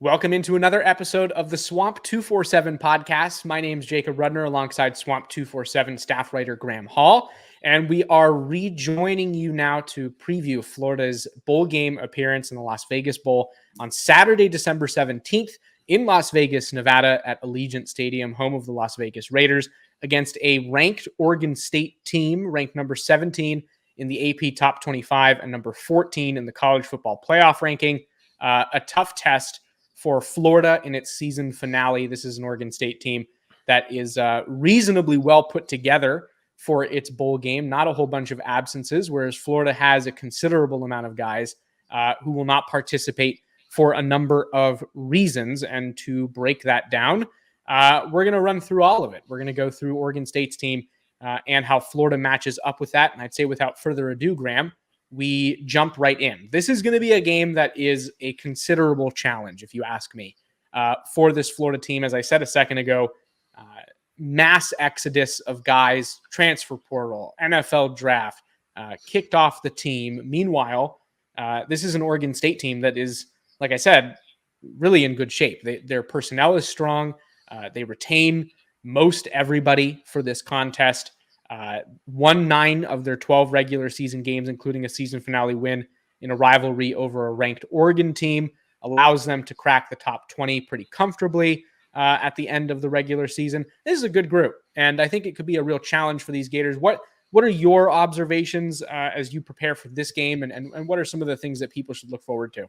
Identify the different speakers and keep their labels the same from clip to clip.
Speaker 1: Welcome into another episode of the Swamp247 Podcast. My name is Jacob Rudner alongside Swamp247 staff writer Graham Hall, and we are rejoining you now to preview Florida's bowl game appearance in the Las Vegas Bowl on Saturday, December 17th in Las Vegas, Nevada at Allegiant Stadium, home of the Las Vegas Raiders, against a ranked Oregon State team, ranked number 17 in the AP Top 25 and number 14 in the college football playoff ranking. A tough test for Florida in its season finale. This is an Oregon State team that is reasonably well put together for its bowl game. Not a whole bunch of absences, whereas Florida has a considerable amount of guys who will not participate for a number of reasons. And to break that down, we're going to run through all of it. We're going to go through Oregon State's team and how Florida matches up with that. And I'd say without further ado, Graham, we jump right in. This is going to be a game that is a considerable challenge, if you ask me, for this Florida team. As I said a second ago, mass exodus of guys, transfer portal, NFL draft, kicked off the team. Meanwhile, this is an Oregon State team that is, like I said, really in good shape. Their personnel is strong. They retain most everybody for this contest. Won 9 of their 12 regular season games, including a season finale win in a rivalry over a ranked Oregon team, allows them to crack the top 20 pretty comfortably at the end of the regular season. This is a good group, and I think it could be a real challenge for these Gators. What are your observations as you prepare for this game, and what are some of the things that people should look forward to?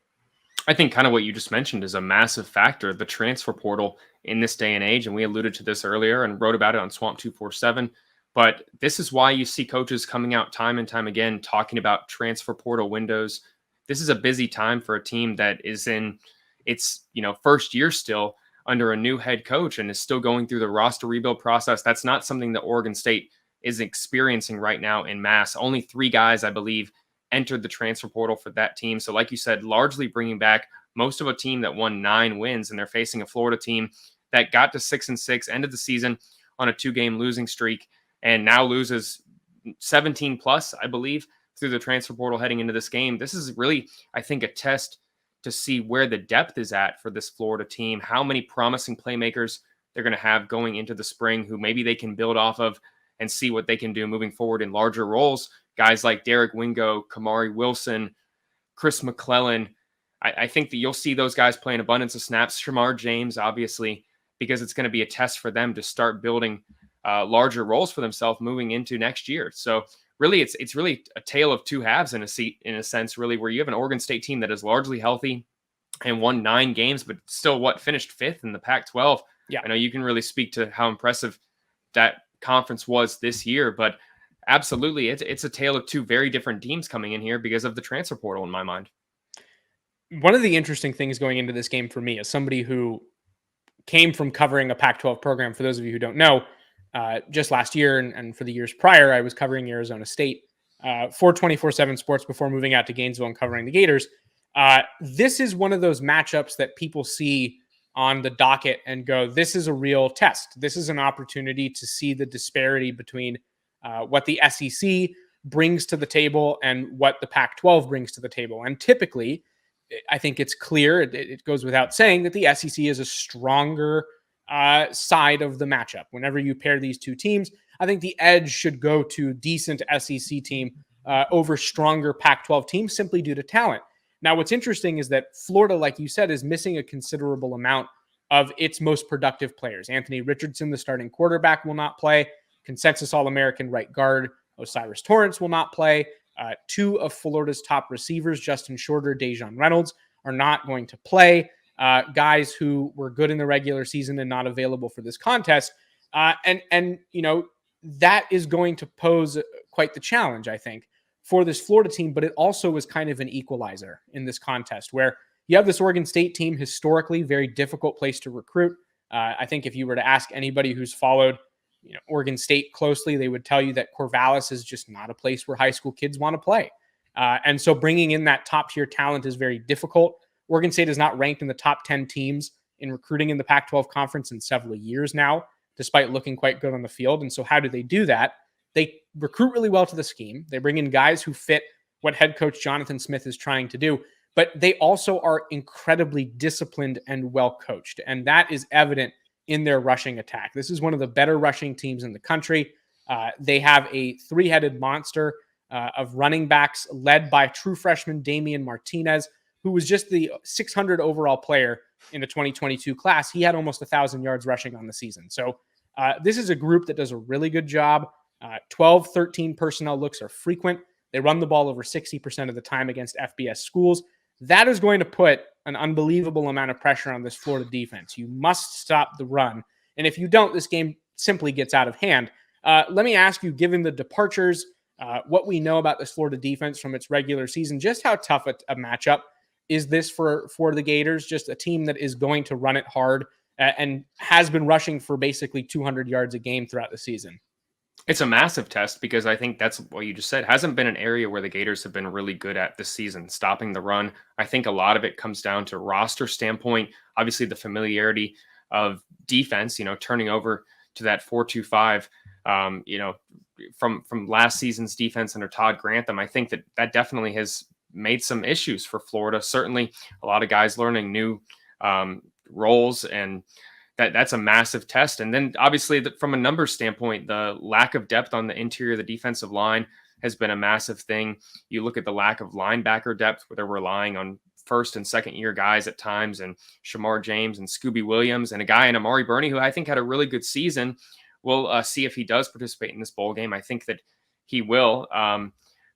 Speaker 2: I think kind of what you just mentioned is a massive factor, the transfer portal in this day and age, and we alluded to this earlier and wrote about it on Swamp247. But this is why you see coaches coming out time and time again talking about transfer portal windows. This is a busy time for a team that is in its first year still under a new head coach and is still going through the roster rebuild process. That's not something that Oregon State is experiencing right now in mass. Only 3 guys, I believe, entered the transfer portal for that team. So like you said, largely bringing back most of a team that won 9 wins, and they're facing a Florida team that got to 6-6, ended the season on a 2-game losing streak, and now loses 17 plus, I believe, through the transfer portal heading into this game. This is really, I think, a test to see where the depth is at for this Florida team, how many promising playmakers they're going to have going into the spring who maybe they can build off of and see what they can do moving forward in larger roles. Guys like Derek Wingo, Kamari Wilson, Chris McClellan. I think that you'll see those guys play an abundance of snaps. Shamar James, obviously, because it's going to be a test for them to start building larger roles for themselves moving into next year. So really, it's really a tale of 2 halves in a sense, really, where you have an Oregon State team that is largely healthy and won 9 games, but still finished 5th in the Pac-12.
Speaker 1: Yeah,
Speaker 2: I know you can really speak to how impressive that conference was this year, but absolutely, it's a tale of 2 very different teams coming in here because of the transfer portal in my mind.
Speaker 1: One of the interesting things going into this game for me, as somebody who came from covering a Pac-12 program, for those of you who don't know, just last year and for the years prior, I was covering Arizona State for 24/7 Sports before moving out to Gainesville and covering the Gators. This is one of those matchups that people see on the docket and go, this is a real test. This is an opportunity to see the disparity between what the SEC brings to the table and what the Pac-12 brings to the table. And typically, I think it's clear, it goes without saying, that the SEC is a stronger side of the matchup. Whenever you pair these 2 teams, I think the edge should go to decent SEC team over stronger Pac-12 teams simply due to talent. Now, what's interesting is that Florida, like you said, is missing a considerable amount of its most productive players. Anthony Richardson, the starting quarterback, will not play. Consensus All-American right guard Osiris Torrance will not play. 2 of Florida's top receivers, Justin Shorter, Dejon Reynolds, are not going to play. Guys who were good in the regular season and not available for this contest. And that is going to pose quite the challenge, I think, for this Florida team, but it also was kind of an equalizer in this contest where you have this Oregon State team, historically very difficult place to recruit. I think if you were to ask anybody who's followed Oregon State closely, they would tell you that Corvallis is just not a place where high school kids want to play. And so bringing in that top tier talent is very difficult. Oregon State is not ranked in the top 10 teams in recruiting in the Pac-12 conference in several years now, despite looking quite good on the field. And so how do they do that? They recruit really well to the scheme. They bring in guys who fit what head coach Jonathan Smith is trying to do. but they also are incredibly disciplined and well coached. And that is evident in their rushing attack. This is one of the better rushing teams in the country. They have a three-headed monster of running backs led by true freshman Damian Martinez, who was just the 600 overall player in the 2022 class. He had almost 1,000 yards rushing on the season. So this is a group that does a really good job. 12, 13 personnel looks are frequent. They run the ball over 60% of the time against FBS schools. That is going to put an unbelievable amount of pressure on this Florida defense. You must stop the run. And if you don't, this game simply gets out of hand. Let me ask you, given the departures, what we know about this Florida defense from its regular season, just how tough a matchup is this for the Gators? Just a team that is going to run it hard and has been rushing for basically 200 yards a game throughout the season.
Speaker 2: It's a massive test because I think that's what you just said. Hasn't been an area where the Gators have been really good at this season, stopping the run. I think a lot of it comes down to roster standpoint. Obviously, the familiarity of defense, turning over to that 4-2-5, from last season's defense under Todd Grantham. I think that definitely has made some issues for Florida. Certainly, a lot of guys learning new roles, and that's a massive test. And then obviously from a numbers standpoint, the lack of depth on the interior of the defensive line has been a massive thing. You look at the lack of linebacker depth where they're relying on first and second year guys at times, and Shamar James and Scooby Williams, and a guy in Amari Burney, who I think had a really good season. We'll see if he does participate in this bowl game. I think that he will.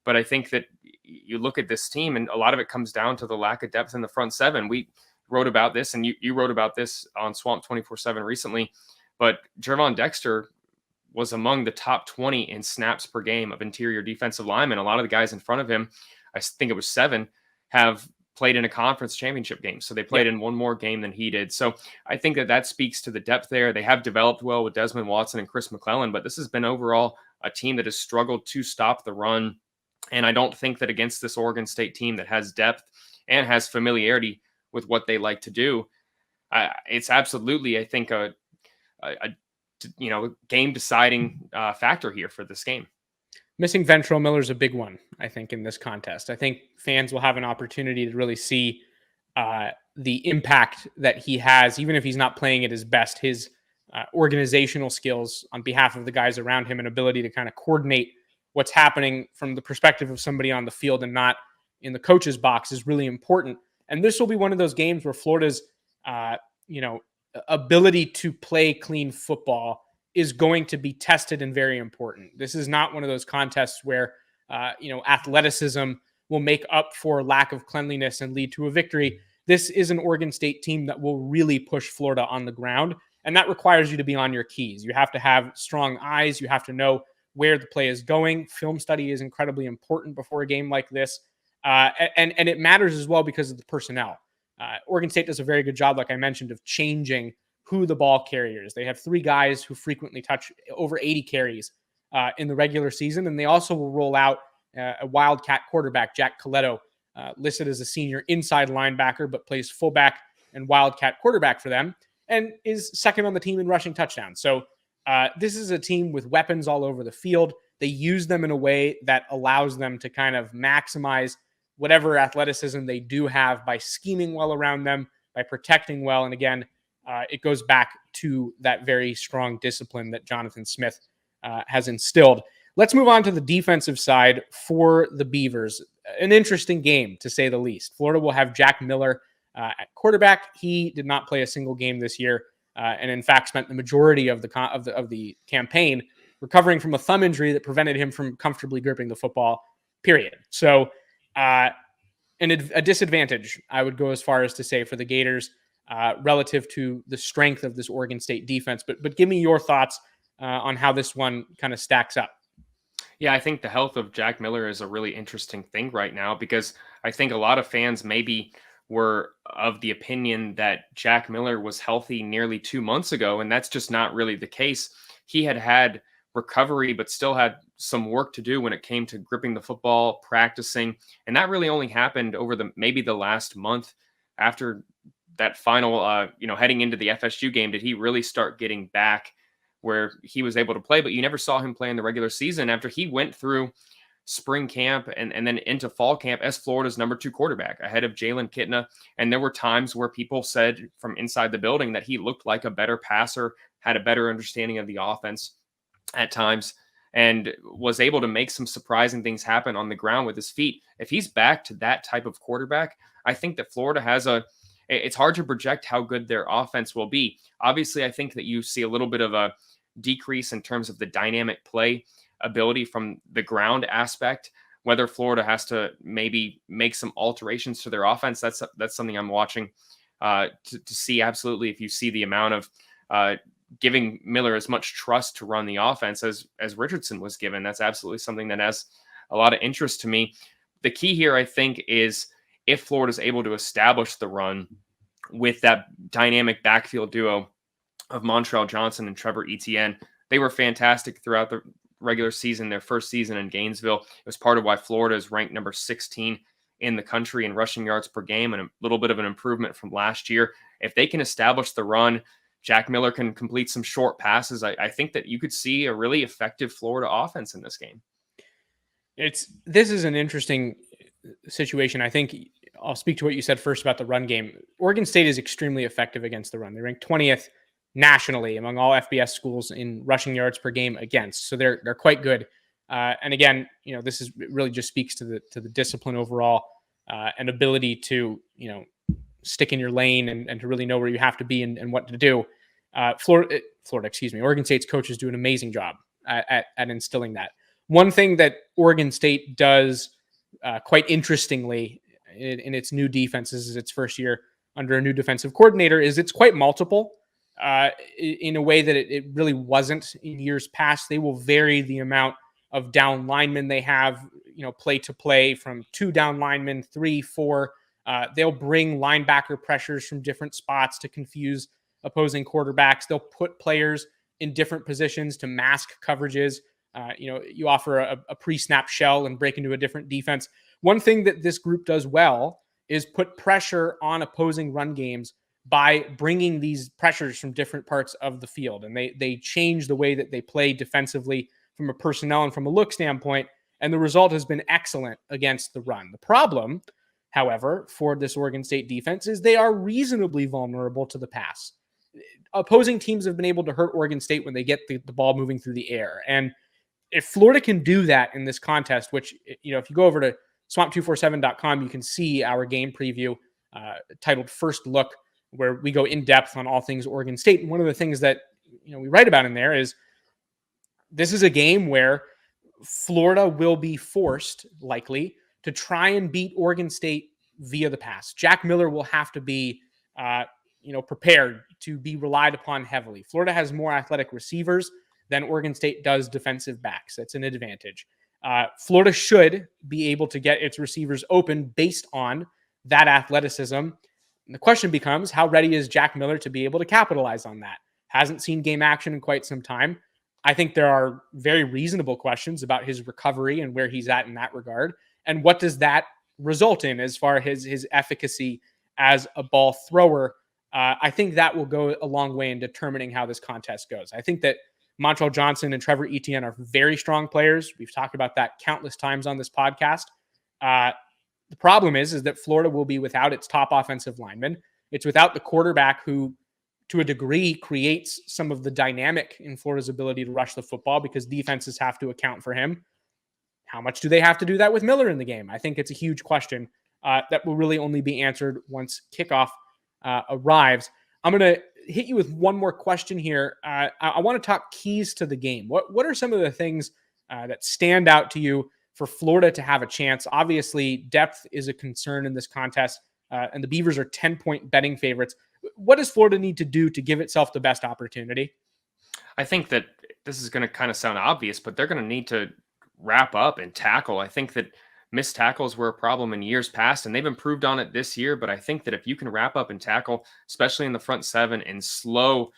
Speaker 2: But I think that you look at this team, and a lot of it comes down to the lack of depth in the front seven. We wrote about this, and you wrote about this on Swamp247 recently, but Gervon Dexter was among the top 20 in snaps per game of interior defensive linemen. A lot of the guys in front of him, I think it was 7, have played in a conference championship game. So they played in one more game than he did. So I think that speaks to the depth there. They have developed well with Desmond Watson and Chris McClellan, but this has been overall a team that has struggled to stop the run. And I don't think that against this Oregon State team that has depth and has familiarity with what they like to do, it's absolutely, I think, a game deciding factor here for this game.
Speaker 1: Missing Ventrell Miller is a big one, I think, in this contest. I think fans will have an opportunity to really see the impact that he has, even if he's not playing at his best, his organizational skills on behalf of the guys around him and ability to kind of coordinate what's happening from the perspective of somebody on the field and not in the coach's box is really important. And this will be one of those games where Florida's, ability to play clean football is going to be tested and very important. This is not one of those contests where, athleticism will make up for lack of cleanliness and lead to a victory. This is an Oregon State team that will really push Florida on the ground, and that requires you to be on your keys. You have to have strong eyes. You have to know where the play is going. Film study is incredibly important before a game like this. And it matters as well because of the personnel. Oregon State does a very good job, like I mentioned, of changing who the ball carriers. They have 3 guys who frequently touch over 80 carries in the regular season, and they also will roll out a Wildcat quarterback, Jack Coletto, listed as a senior inside linebacker, but plays fullback and Wildcat quarterback for them, and is second on the team in rushing touchdowns. So this is a team with weapons all over the field. They use them in a way that allows them to kind of maximize whatever athleticism they do have by scheming well around them, by protecting well. And again, it goes back to that very strong discipline that Jonathan Smith has instilled. Let's move on to the defensive side for the Beavers. An interesting game, to say the least. Florida will have Jack Miller at quarterback. He did not play a single game this year, and in fact spent the majority of the campaign recovering from a thumb injury that prevented him from comfortably gripping the football, period. So a disadvantage, I would go as far as to say, for the Gators relative to the strength of this Oregon State defense. But give me your thoughts on how this one kind of stacks up.
Speaker 2: Yeah, I think the health of Jack Miller is a really interesting thing right now, because I think a lot of fans maybe were of the opinion that Jack Miller was healthy nearly 2 months ago, and that's just not really the case. He had recovery, but still had some work to do when it came to gripping the football, practicing. And that really only happened over maybe the last month after that final, heading into the FSU game, did he really start getting back where he was able to play. But you never saw him play in the regular season after he went through spring camp and then into fall camp as Florida's number 2 quarterback ahead of Jalen Kitna. And there were times where people said from inside the building that he looked like a better passer, had a better understanding of the offense at times, and was able to make some surprising things happen on the ground with his feet. If he's back to that type of quarterback, I think that Florida has it's hard to project how good their offense will be. Obviously, I think that you see a little bit of a decrease in terms of the dynamic play ability from the ground aspect. Whether Florida has to maybe make some alterations to their offense, that's something I'm watching to see. Absolutely, if you see the amount of giving Miller as much trust to run the offense as Richardson was given, that's absolutely something that has a lot of interest to me. The key here, I think, is if Florida is able to establish the run with that dynamic backfield duo of Montrell Johnson and Trevor Etienne. They were fantastic throughout the regular season, their first season in Gainesville. It was part of why Florida is ranked number 16 in the country in rushing yards per game, and a little bit of an improvement from last year. If they can establish the run, Jack Miller can complete some short passes. I think that you could see a really effective Florida offense in this game.
Speaker 1: This is an interesting situation. I think I'll speak to what you said first about the run game. Oregon State is extremely effective against the run. They ranked 20th nationally among all FBS schools in rushing yards per game against. So they're quite good. And again, this is really just speaks to the discipline overall and ability to, stick in your lane and to really know where you have to be and what to do. Oregon State's coaches do an amazing job at instilling that. One thing that Oregon State does quite interestingly in its new defenses, is its first year under a new defensive coordinator, is it's quite multiple in a way that it really wasn't in years past. They will vary the amount of down linemen they have, play to play, from 2 down linemen, 3, 4. They'll bring linebacker pressures from different spots to confuse opposing quarterbacks. They'll put players in different positions to mask coverages. You offer a pre-snap shell and break into a different defense. One thing that this group does well is put pressure on opposing run games by bringing these pressures from different parts of the field. And they change the way that they play defensively from a personnel and from a look standpoint. And the result has been excellent against the run. The problem, however, for this Oregon State defense is they are reasonably vulnerable to the pass. Opposing teams have been able to hurt Oregon State when they get the ball moving through the air. And if Florida can do that in this contest, which, if you go over to swamp247.com, you can see our game preview titled First Look, where we go in depth on all things Oregon State. And one of the things that we write about in there is this is a game where Florida will be forced, likely, to try and beat Oregon State via the pass. Jack Miller will have to be prepared to be relied upon heavily. Florida has more athletic receivers than Oregon State does defensive backs. That's an advantage. Florida should be able to get its receivers open based on that athleticism. And the question becomes, how ready is Jack Miller to be able to capitalize on that? Hasn't seen game action in quite some time. I think there are very reasonable questions about his recovery and where he's at in that regard. And what does that result in as far as his efficacy as a ball thrower? I think that will go a long way in determining how this contest goes. I think that Montrell Johnson and Trevor Etienne are very strong players. We've talked about that countless times on this podcast. The problem is that Florida will be without its top offensive lineman. It's without the quarterback who, to a degree, creates some of the dynamic in Florida's ability to rush the football, because defenses have to account for him. How much do they have to do that with Miller in the game? I think it's a huge question that will really only be answered once kickoff arrives. I'm going to hit you with one more question here. I want to talk keys to the game. What are some of the things that stand out to you for Florida to have a chance? Obviously, depth is a concern in this contest, and the Beavers are 10-point betting favorites. What does Florida need to do to give itself the best opportunity?
Speaker 2: I think that this is going to kind of sound obvious, but they're going to need to wrap up and tackle. I think that missed tackles were a problem in years past, and they've improved on it this year. But I think that if you can wrap up and tackle, especially in the front seven, and slow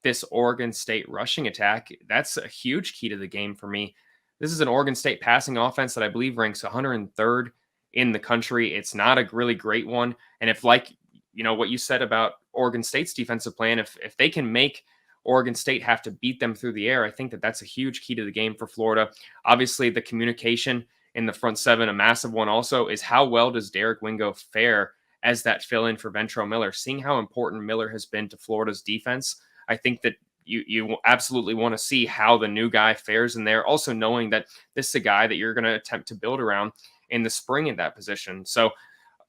Speaker 2: this Oregon State rushing attack, that's a huge key to the game for me. This is an Oregon State passing offense that I believe ranks 103rd in the country. It's not a really great one. And if, like, what you said about Oregon State's defensive plan, if they can make Oregon State have to beat them through the air, I think that that's a huge key to the game for Florida. Obviously, the communication in the front seven. A massive one also is how well does Derek Wingo fare as that fill-in for Ventrell Miller? Seeing how important Miller has been to Florida's defense, I think that you absolutely want to see how the new guy fares in there. Also knowing that this is a guy that you're going to attempt to build around in the spring in that position. So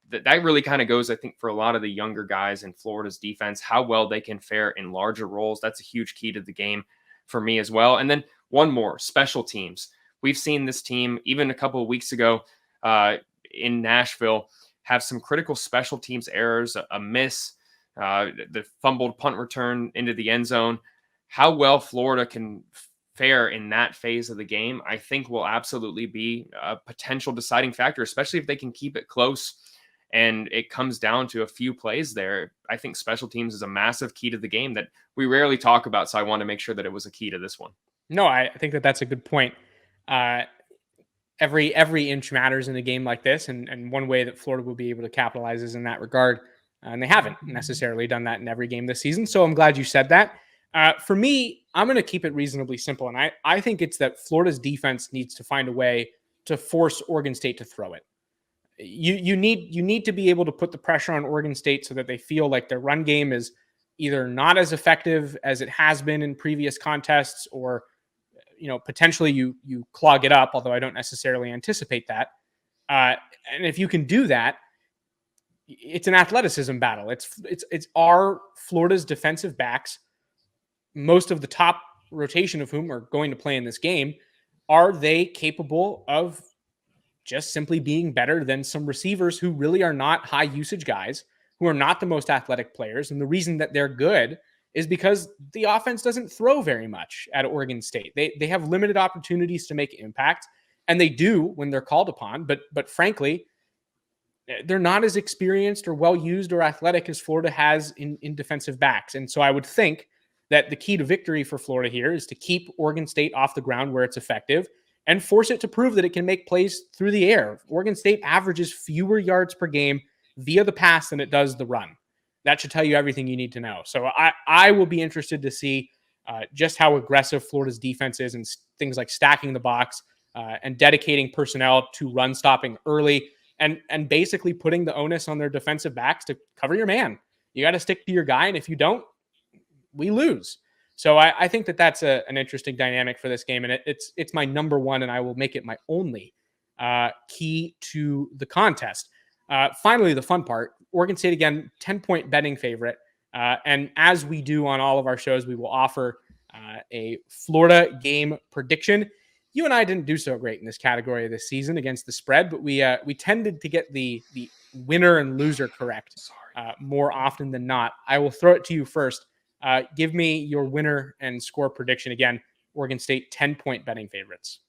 Speaker 2: that really kind of goes, I think, for a lot of the younger guys in Florida's defense, how well they can fare in larger roles. That's a huge key to the game for me as well. And then one more, special teams. We've seen this team even a couple of weeks ago in Nashville have some critical special teams errors, a miss, the fumbled punt return into the end zone. How well Florida can fare in that phase of the game, I think will absolutely be a potential deciding factor, especially if they can keep it close and it comes down to a few plays there. I think special teams is a massive key to the game that we rarely talk about, so I want to make sure that it was a key to this one.
Speaker 1: No, I think that that's a good point. Every inch matters in a game like this, and one way that Florida will be able to capitalize is in that regard. And they haven't necessarily done that in every game this season, so I'm glad you said that. For me, I'm going to keep it reasonably simple, and I think it's that Florida's defense needs to find a way to force Oregon State to throw it. You need to be able to put the pressure on Oregon State so that they feel like their run game is either not as effective as it has been in previous contests, or potentially you clog it up, although I don't necessarily anticipate that. And if you can do that, it's an athleticism battle. It's our Florida's defensive backs, most of the top rotation of whom are going to play in this game. Are they capable of just simply being better than some receivers who really are not high usage guys, who are not the most athletic players? And the reason that they're good is because the offense doesn't throw very much at Oregon State. They have limited opportunities to make impact, and they do when they're called upon. But frankly, they're not as experienced or well used or athletic as Florida has in defensive backs. And so I would think that the key to victory for Florida here is to keep Oregon State off the ground where it's effective and force it to prove that it can make plays through the air. Oregon State averages fewer yards per game via the pass than it does the run. That should tell you everything you need to know. So I will be interested to see just how aggressive Florida's defense is and things like stacking the box and dedicating personnel to run stopping early and basically putting the onus on their defensive backs to cover your man. You got to stick to your guy, and if you don't, we lose. So I think that that's an interesting dynamic for this game, and it's my number one, and I will make it my only key to the contest. Finally, the fun part, Oregon State, again, 10-point betting favorite. And as we do on all of our shows, we will offer a Florida game prediction. You and I didn't do so great in this category this season against the spread, but we tended to get the winner and loser correct more often than not. I will throw it to you first. Give me your winner and score prediction. Again, Oregon State 10-point betting favorites.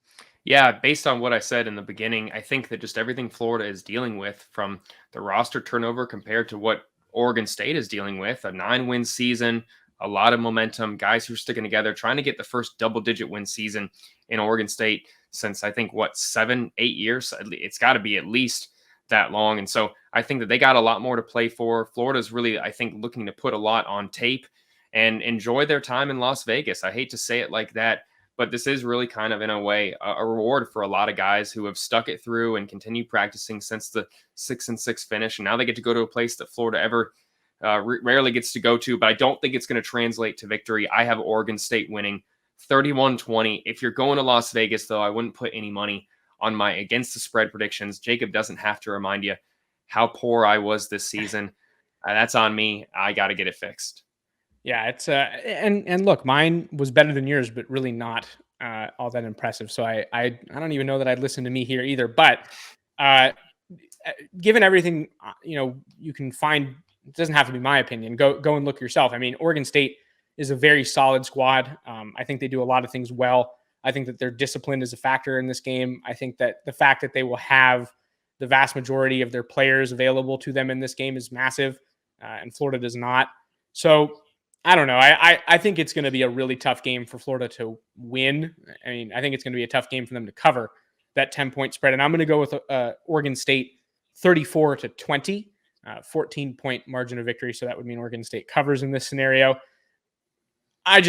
Speaker 2: Yeah, based on what I said in the beginning, I think that just everything Florida is dealing with, from the roster turnover compared to what Oregon State is dealing with, a 9-win season, a lot of momentum, guys who are sticking together, trying to get the first double-digit win season in Oregon State since, I think, 7-8 years? It's got to be at least that long. And so I think that they got a lot more to play for. Florida's really, I think, looking to put a lot on tape and enjoy their time in Las Vegas. I hate to say it like that, but this is really kind of, in a way, a reward for a lot of guys who have stuck it through and continue practicing since the 6-6 finish. And now they get to go to a place that Florida ever rarely gets to go to, but I don't think it's going to translate to victory. I have Oregon State winning 31-20. If you're going to Las Vegas, though, I wouldn't put any money on my against the spread predictions. Jacob doesn't have to remind you how poor I was this season. That's on me. I got to get it fixed.
Speaker 1: Yeah, it's and look, mine was better than yours, but really not all that impressive. So I don't even know that I'd listen to me here either. But given everything, you can find, it doesn't have to be my opinion. Go and look yourself. I mean, Oregon State is a very solid squad. I think they do a lot of things well. I think that their discipline is a factor in this game. I think that the fact that they will have the vast majority of their players available to them in this game is massive, and Florida does not. So I don't know. I think it's going to be a really tough game for Florida to win. I mean, I think it's going to be a tough game for them to cover that 10-point spread. And I'm going to go with Oregon State 34-20, 14-point margin of victory. So that would mean Oregon State covers in this scenario. I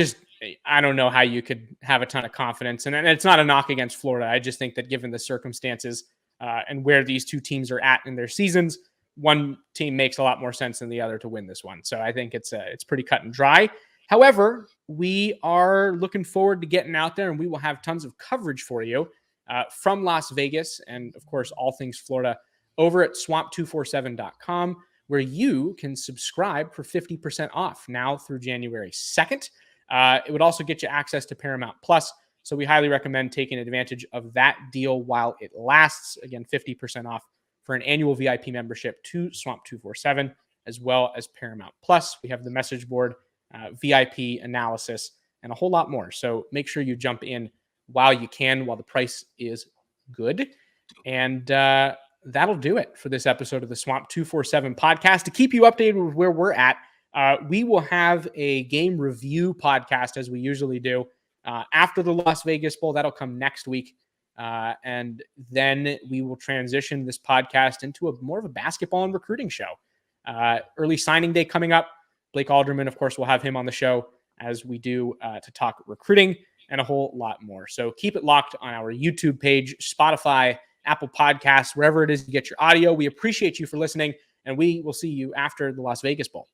Speaker 1: I don't know how you could have a ton of confidence. And it's not a knock against Florida. I just think that given the circumstances and where these two teams are at in their seasons, one team makes a lot more sense than the other to win this one. So I think it's pretty cut and dry. However, we are looking forward to getting out there, and we will have tons of coverage for you from Las Vegas and, of course, all things Florida over at swamp247.com, where you can subscribe for 50% off now through January 2nd. It would also get you access to Paramount Plus. So we highly recommend taking advantage of that deal while it lasts. Again, 50% off for an annual VIP membership to Swamp247, as well as Paramount Plus. We have the message board, VIP analysis, and a whole lot more. So make sure you jump in while you can, while the price is good. And that'll do it for this episode of the Swamp247 podcast. To keep you updated with where we're at, we will have a game review podcast, as we usually do, after the Las Vegas Bowl. That'll come next week. And then we will transition this podcast into more of a basketball and recruiting show. Early signing day coming up. Blake Alderman, of course, we'll have him on the show as we do to talk recruiting and a whole lot more. So keep it locked on our YouTube page, Spotify, Apple Podcasts, wherever it is you get your audio. We appreciate you for listening, and we will see you after the Las Vegas Bowl.